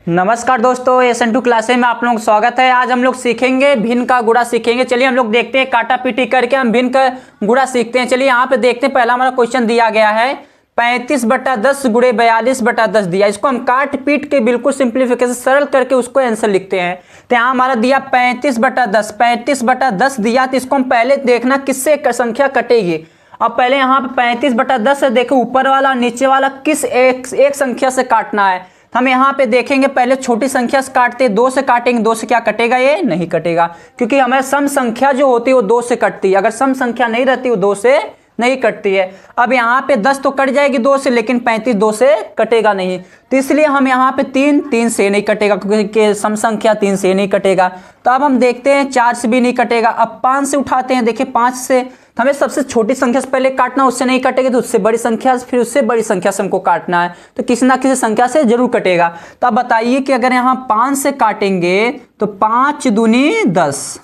नमस्कार दोस्तों, SN2 क्लासे में आप लोगों का स्वागत है। आज हम लोग सीखेंगे भिन्न का गुणा सीखेंगे। चलिए हम लोग देखते हैं, काटा पीटी करके हम भिन्न का गुणा सीखते हैं। चलिए यहाँ पे देखते हैं, पहला हमारा क्वेश्चन दिया गया है 35/10 गुणे 42/10 दिया। इसको हम काट पीट के बिल्कुल सिंप्लीफिकेशन सरल करके उसको आंसर लिखते हैं। तो यहाँ हमारा दिया 35/10, 35/10 दिया। तो इसको हम पहले देखना किससे संख्या कटेगी। अब पहले यहाँ पे 35/10 है, देखो ऊपर वाला नीचे वाला किस एक संख्या से काटना है। हम यहाँ पे देखेंगे, पहले छोटी संख्या से काटते हैं, 2 से काटेंगे। 2 से क्या कटेगा? ये नहीं कटेगा, क्योंकि हमें सम संख्या जो होती है वो 2 से कटती है। अगर सम संख्या नहीं रहती वो 2 से नहीं कटती है। अब यहाँ पे 10 तो कट जाएगी 2 से, लेकिन 35 2 से कटेगा नहीं। तो इसलिए हम यहाँ पे 3 से नहीं कटेगा, क्योंकि सम संख्या 3 से नहीं कटेगा। तो अब हम देखते हैं 4 से भी नहीं कटेगा। अब 5 से उठाते हैं, देखिए 5 से हमें सबसे छोटी संख्या से पहले काटना, उससे नहीं कटेगी तो उससे बड़ी संख्या, फिर उससे बड़ी संख्या से हमको काटना है। तो किसी ना किसी संख्या से जरूर कटेगा। तो अब बताइए कि अगर यहाँ 5 से काटेंगे तो 5 दूनी 10,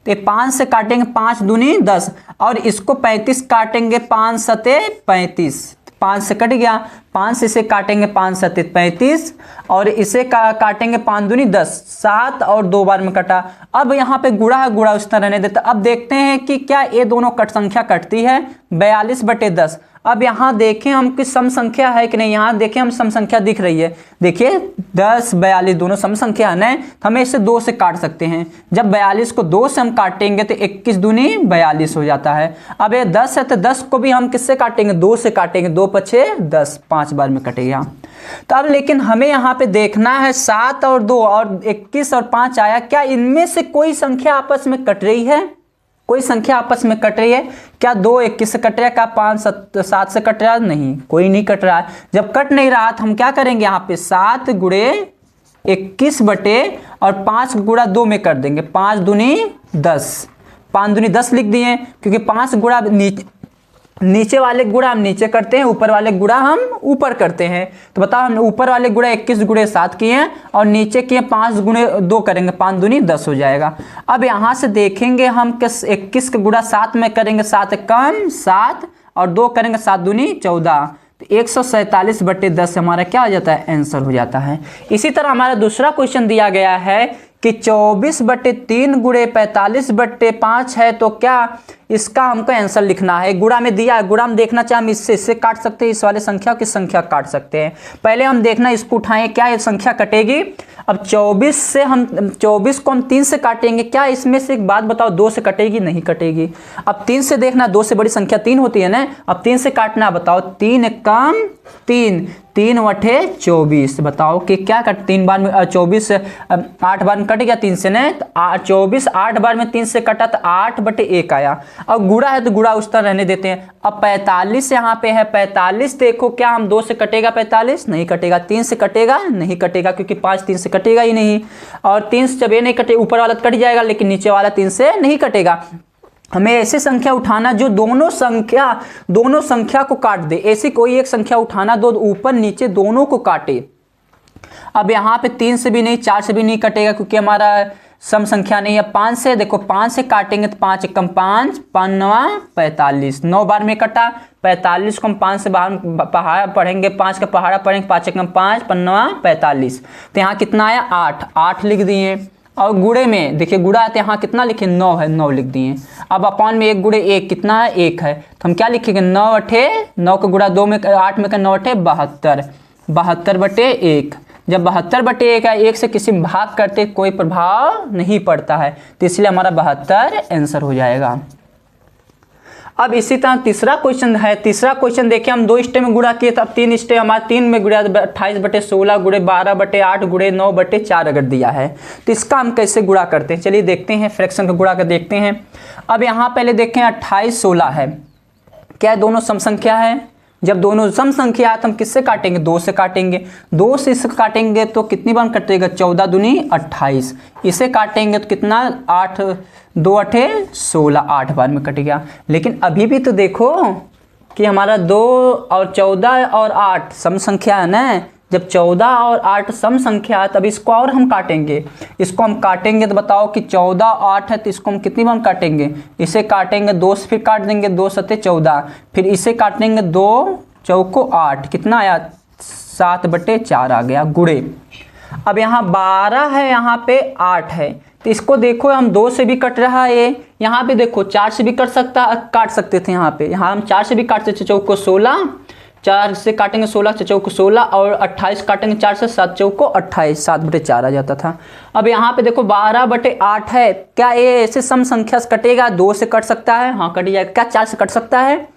तो 5 से काटेंगे 5 दूनी 10, और इसको 35 काटेंगे 5 सते 35, 5 से कट गया। 5 से इसे काटेंगे 5 सते 35, और इसे काटेंगे 5 दूनी 10, 7 और 2 बार में कटा। अब यहाँ पे गुणा है, गुणा उस तरह रहने देता। अब देखते हैं कि क्या ये दोनों संख्या कटती है। 42/10। अब यहाँ देखें हम कि सम संख्या है कि नहीं। यहाँ देखें हम सम संख्या दिख रही है, देखिए 10 42 दोनों सम संख्या है ना, तो हमें इसे 2 से काट सकते हैं। जब 42 को 2 से हम काटेंगे तो 21 दूनी 42 हो जाता है। अब ये 10 है तो 10 को भी हम किससे काटेंगे? 2 से काटेंगे। 2 पछे 10, 5 बार में कटेगा। तो अब लेकिन हमें यहाँ पे देखना है 7 और 2 और 21 और 5 आया, क्या इनमें से कोई संख्या आपस में कट रही है? कोई संख्या आपस में कट रही है क्या? 2 21 से कट रहा है क्या? 5 7 से कट रहा है? नहीं, कोई नहीं कट रहा है। जब कट नहीं रहा तो हम क्या करेंगे, यहाँ पे 7 गुणे 21 बटे और 5 गुणा 2 में कर देंगे। 5 दूनी 10, 5 दूनी 10 लिख दिए, क्योंकि 5 गुणा नीचे वाले गुणा हम नीचे करते हैं, ऊपर वाले गुणा हम ऊपर करते हैं। तो बताओ, हम ऊपर वाले गुणा 21 गुणे 7 किए हैं और नीचे किए 5 गुणे 2 करेंगे, 5 दूनी 10 हो जाएगा। अब यहाँ से देखेंगे हम किस 21 का गुणा 7 में करेंगे, 7 कम 7 और 2 करेंगे 7 दूनी 14, तो 147/10 हमारा क्या हो जाता है? आंसर हो जाता है। इसी तरह हमारा दूसरा क्वेश्चन दिया गया है कि 24/3 गुणे 45/5 है, तो क्या इसका हमको आंसर लिखना है। गुणा में दिया है, गुणा हम देखना चाहे हम इससे काट सकते हैं, इस वाले संख्या की संख्या काट सकते हैं। पहले हम देखना, इसको उठाएं, क्या ये संख्या कटेगी। अब 24 को हम 3 से काटेंगे, क्या इसमें से एक बात बताओ, 2 से कटेगी? नहीं कटेगी। अब 3 से देखना, 2 से बड़ी संख्या 3 होती है ना। अब 3 से काटना, बताओ 3 कम 3, 3 वठे 24। बताओ कि क्या कट 3 बार में 24 8 बार में कट गया 3 से ना। 24 8 बार में 3 से कटा तो 8/1 आया। अब गुणा है तो गुणा उस तरह रहने देते हैं। अब 45 यहाँ पे है, 45 देखो क्या हम 2 से कटेगा? 45 नहीं कटेगा। 3 से कटेगा? नहीं कटेगा, क्योंकि 5 3 से कटेगा ही नहीं। और 3 से जब ये नहीं कटे, ऊपर वाला कट जाएगा, लेकिन नीचे वाला 3 से नहीं कटेगा। हमें ऐसी संख्या उठाना जो दोनों संख्या को काट दे। ऐसी कोई एक संख्या उठाना दो ऊपर नीचे दोनों को काटे। अब यहाँ पे 3 से भी नहीं, 4 से भी नहीं कटेगा, क्योंकि हमारा सम संख्या नहीं है। 5 से देखो, 5 से काटेंगे तो 5 कम 5, 5 9 45, 9 बार में कटा। 45 को हम 5 से बाहर पहाड़ा पढ़ेंगे, 5 का पहाड़ा पढ़ेंगे, 5 कम 5, 5 9 45। तो यहाँ कितना आया? 8 लिख दिए। और गुणे में देखिए, गुणा है तो यहाँ कितना लिखे? 9 है, 9 लिख दिए। अब अपॉन में 1 गुणे 1 कितना है? 1 है, तो हम क्या लिखेंगे? 9 अठे 9 का गुणा 2 में 8 में का 9 अठे 72, 72/1। जब 72/1 है, 1 से किसी में भाग करते कोई प्रभाव नहीं पड़ता है, तो इसलिए हमारा 72 आंसर हो जाएगा। अब इसी तरह तीसरा क्वेश्चन है। तीसरा क्वेश्चन देखिए, हम 2 स्टेप में गुणा किए, तब 3 स्टेप हमारे 3 में गुणा 28/16 गुणे 12/8 गुणे 9/4 अगर दिया है, तो इसका हम कैसे गुणा करते हैं। चलिए देखते हैं, फ्रैक्शन का गुणा कर देखते हैं। अब यहाँ पहले देखें 28 16 है, क्या दोनों सम संख्या है? जब दोनों सम संख्या है तो हम किससे काटेंगे? 2 से काटेंगे। 2 से इसे काटेंगे तो कितनी बार कटेगा? 14 दूनी 28। इसे काटेंगे तो कितना? 8 2 अठे 16, 8 बार में कट गया। लेकिन अभी भी तो देखो कि हमारा 2 और 14 और 8 सम संख्या है ना। जब 14 और 8 सम संख्या है तब इसको और हम काटेंगे। इसको हम काटेंगे तो बताओ कि 14 और 8 है, तो इसको हम कितनी बार काटेंगे? इसे काटेंगे 2 से, फिर काट देंगे 2 सते 14, फिर इसे काटेंगे 2 चौको 8, कितना आया? 7/4 आ गया गुणे। अब यहाँ 12 है, यहाँ पे 8 है, तो इसको देखो हम 2 से भी कट रहा है, यहाँ पे देखो 4 से भी काट सकते थे, यहाँ पे हम 4 से भी काट सकते, चौक को 16, 4 से काटेंगे 16, चौक को 16 और 28 काटेंगे 4 से, 7 चौक को 28, 7/4 आ जाता था। अब यहाँ पे देखो 12/8 है, क्या ये ऐसे सम संख्या से कटेगा? 2 से कट सकता है, हाँ कट जाएगा। क्या 4 से कट सकता है?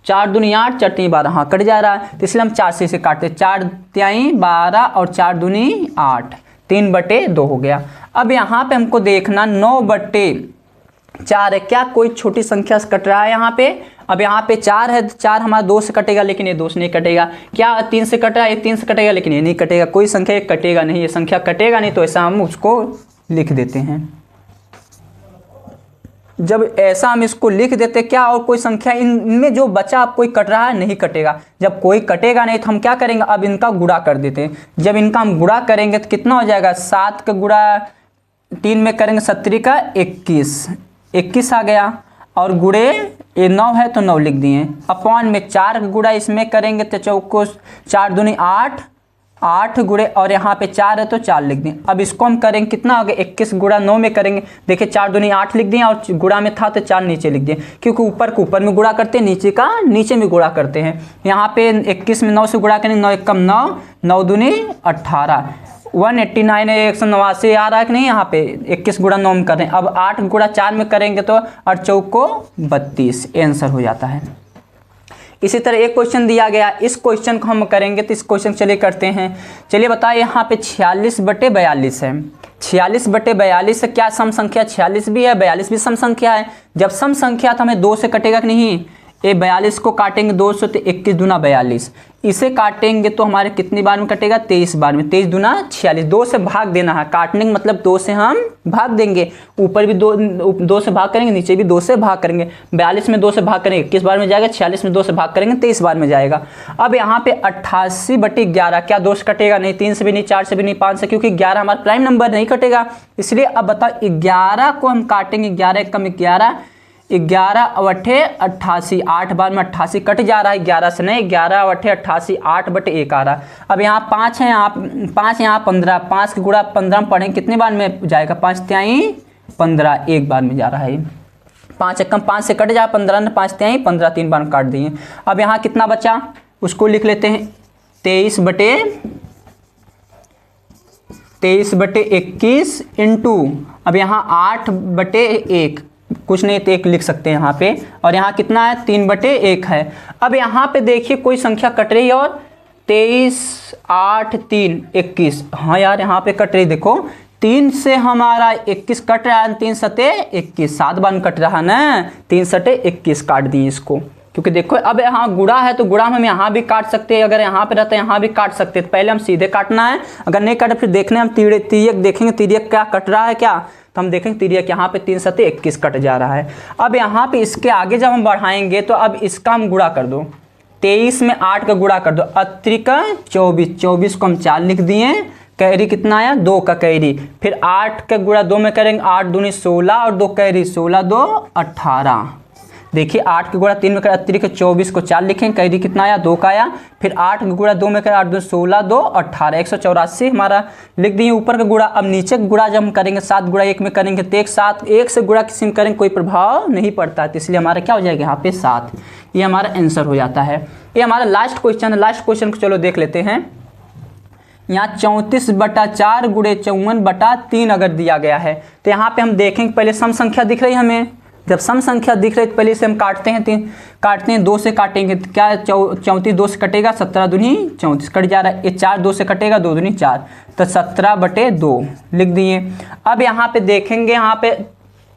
4 दूनी 8, 4 तीन 12, हाँ कट जा रहा है, तो इसलिए हम 4 से इसे काटते हैं। 4 त्याई 12 और 4 दूनी 8, 3/2 हो गया। अब यहाँ पे हमको देखना 9/4 है, क्या कोई छोटी संख्या से कट रहा है यहाँ पे? अब यहाँ पे 4 है, 4 हमारा 2 से कटेगा, लेकिन ये 2 से नहीं कटेगा। क्या 3 से कट रहा है? ये 3 से कटेगा, लेकिन ये नहीं कटेगा। कोई संख्या ये कटेगा नहीं, ये संख्या कटेगा नहीं, तो ऐसा हम उसको लिख देते हैं। जब ऐसा हम इसको लिख देते क्या, और कोई संख्या इनमें जो बचा अब कोई कट रहा है नहीं कटेगा। जब कोई कटेगा नहीं तो हम क्या करेंगे, अब इनका गुणा कर देते हैं। जब इनका हम गुणा करेंगे तो कितना हो जाएगा? 7 का गुणा 3 में करेंगे 17 का 21 आ गया, और गुणे ये 9 है तो 9 लिख दिए। अपॉन में 4 का गुणा इसमें करेंगे तो चौक को 4 दूनी 8, 8 गुणे, और यहाँ पे 4 है तो 4 लिख दें। अब इसको हम करेंगे, कितना हो गया? 21 गुणा 9 में करेंगे, देखिए 4 दूनी 8 लिख दिए, और गुणा में था तो 4 नीचे लिख दिए, क्योंकि ऊपर को ऊपर में गुणा करते हैं, नीचे का नीचे में गुणा करते हैं। यहाँ पे 21 में 9 से गुणा करेंगे, 9 एकम 9, 9 दूनी 18, 189 है, 189 आ रहा है कि नहीं? यहाँ पे 21 गुणा 9 में कर रहे हैं। अब 8 गुणा 4 में करेंगे तो 8 चौक को 32, आंसर हो जाता है। इसी तरह एक क्वेश्चन दिया गया, इस क्वेश्चन को हम करेंगे, तो इस क्वेश्चन चलिए करते हैं। चलिए बताइए, यहाँ पे 46/42 है। 46/42 क्या सम संख्या? 46 भी है, 42 भी सम संख्या है। जब सम संख्या तो हमें 2 से कटेगा कि नहीं? ये 42 को काटेंगे 2 से तो 21 दूना 42, इसे काटेंगे तो हमारे कितनी बार में कटेगा? 23 बार में। 23 दूना 46, 2 से भाग देना है, काटने का मतलब 2 से हम भाग देंगे, ऊपर भी 2 से भाग करेंगे, नीचे भी 2 से भाग करेंगे। 42 में 2 से भाग करेंगे 21 बार में जाएगा, 46 में 2 से भाग करेंगे 23 बार में जाएगा। अब यहाँ पे 88/11, क्या 2 से कटेगा? नहीं, 3 से भी नहीं, 4 से भी नहीं, 5 से, क्योंकि 11 हमारा प्राइम नंबर नहीं कटेगा। इसलिए अब बताओ 11 को हम काटेंगे, 11 कम 11, 11 अवठे 88, 8 बार में 88 कट जा रहा है, 11 से नहीं, 11 अवठे 88, 8/1 आ रहा है। अब यहाँ 5 है, यहाँ 15, 5 के गुणा 15 में पढ़ेंगे, कितने बार में जाएगा? 5 त्याई 15, 1 बार में जा रहा है। 5 एकम 5 से कट जा, 15 ने 5 त्याई 15, 3 बार में काट दिए। अब यहाँ कितना बचा उसको लिख लेते हैं, 23/21 इंटू, अब यहाँ 8/1, कुछ नहीं तो 1 लिख सकते हैं यहाँ पे, और यहाँ कितना है? 3/1 है। अब यहाँ पे देखिए कोई संख्या कट रही है, और 23, 8, 3, 21, हाँ यार यहाँ पे कट रही, देखो 3 से हमारा 21 कट रहा है, 3 सते 21, 7 बार में कट रहा है ना, 3 सते 21 काट दिए इसको, क्योंकि देखो अब यहाँ गुणा है तो गुणा में हम यहाँ भी काट सकते हैं, अगर यहाँ पे रहता है यहाँ भी काट सकते हैं। तो पहले हम सीधे काटना है, अगर नहीं काटे फिर देखने हम तिर्यक देखेंगे, तिर्यक क्या कट रहा है क्या, तो हम देखेंगे तिर्यक यहाँ पे 3 सते 21 कट जा रहा है। अब यहाँ पे इसके आगे जब हम बढ़ाएंगे तो अब इसका हम गुणा कर दो, 23 में 8 का गुणा कर दो, अत्रिक 24, 24 को हम 4 लिख दिए, कैरी कितना आया? 2 का कैरी, फिर 8 का गुणा 2 में करेंगे, 8 दूनी 16 और 2 कैरी, 16 2 18। देखिए 8 के गुणा 3 में कर अतिरिक्त 24 को 4 लिखें, कैरी कितना आया? 2 का आया, फिर 8 के गुणा 2 में कर 8 2 16 2 18, 184 हमारा लिख दिए ऊपर का गुणा। अब नीचे का गुणा जब हम करेंगे 7 गुणा 1 में करेंगे तो 1 से गुणा किसी में करेंगे कोई प्रभाव नहीं पड़ता है, तो इसलिए हमारा क्या हो जाएगा यहाँ पे 7, ये हमारा आंसर हो जाता है। ये हमारा लास्ट क्वेश्चन है, लास्ट क्वेश्चन को चलो देख लेते हैं। यहाँ 34/4 गुणे 54/3 अगर दिया गया है तो यहाँ पे हम देखेंगे, पहले सम संख्या दिख रही है हमें, जब सम संख्या दिख रही है तो पहले से हम काटते हैं 2 से काटेंगे तो क्या 34 2 से कटेगा, 17 दूनी 34 कट जा रहा है, ये 4 2 से कटेगा, 2 दूनी 4, तो 17/2 लिख दिए। अब यहाँ पे देखेंगे, यहाँ पे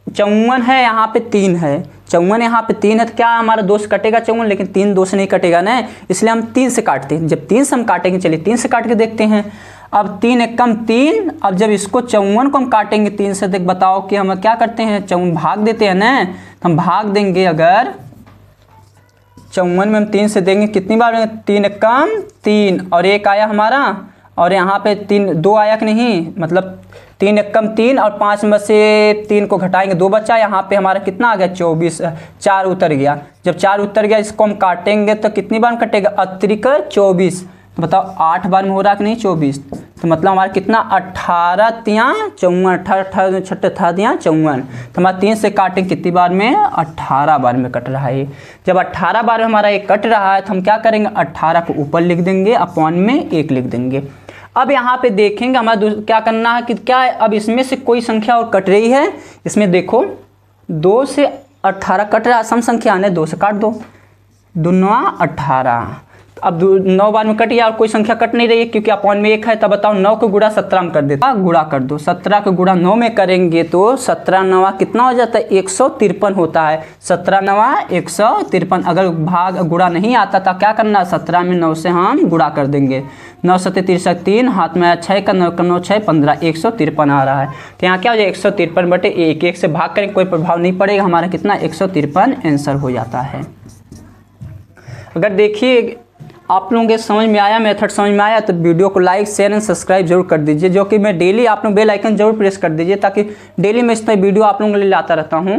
54 है, यहाँ पे 3 है, 54 यहाँ पे 3 है तो क्या हमारा 2 से कटेगा 54, लेकिन 3 2 से नहीं कटेगा ना, इसलिए हम 3 से काटते हैं। जब 3 से हम काटेंगे, चलिए 3 से काट के देखते हैं। अब 3 एकम 3, अब जब इसको 54 को हम काटेंगे 3 से, देख बताओ कि हम क्या करते हैं, 54 भाग देते हैं ना, तो हम भाग देंगे, अगर 54 में हम 3 से देंगे कितनी बार, 3 एकम 3 और 1 आया हमारा, और यहाँ पे 2 आया कि नहीं, मतलब 3 एकम 3 और 5 में से 3 को घटाएंगे 2 बचा, यहाँ पे हमारा कितना आ गया 24, 4 उतर गया। जब 4 उतर गया इसको हम काटेंगे तो कितनी बार कटेगा, अतिरिक्त 24, तो बताओ 8 बार में हो रहा कि नहीं 24, तो मतलब हमारा कितना 18 तियाँ 54, 18 छठे 54, तो हमारा 3 से काटें कितनी बार में 18 बार में कट रहा है। जब 18 बार में हमारा ये कट रहा है तो हम क्या करेंगे 18 को ऊपर लिख देंगे, अपॉन में 1 लिख देंगे। अब यहाँ पे देखेंगे हमारा क्या करना है कि क्या है, अब इसमें से कोई संख्या और कट रही है। इसमें देखो 2 से 18 कट रहा है, सम संख्या आने 2 से काट दो, 2 9 18। अब 9 बार में कट गया और कोई संख्या कट नहीं रही है क्योंकि अपॉन में 1 है। तब बताओ 9 को गुणा 17 में कर देता, गुणा कर दो। 17 को गुणा 9 में करेंगे तो 17 9 कितना हो जाता है 153 होता है। 17 9 153। अगर भाग गुणा नहीं आता तो क्या करना, 17 में 9 से हम गुणा कर देंगे। 9 7 63, 3 हाथ में 6 का 9 6 15, 153 आ रहा है। तो यहाँ क्या हो जाए 153 बटे 1, 1 से भाग करेंगे कोई प्रभाव नहीं पड़ेगा, हमारा कितना 153 आंसर हो जाता है। अगर देखिए आप लोगों के समझ में आया, मेथड समझ में आया, तो वीडियो को लाइक शेयर एंड सब्सक्राइब जरूर कर दीजिए, जो कि मैं डेली आप लोग बेल आइकन जरूर प्रेस कर दीजिए ताकि डेली मैं इस तरह वीडियो आप लोगों के लिए लाता रहता हूँ।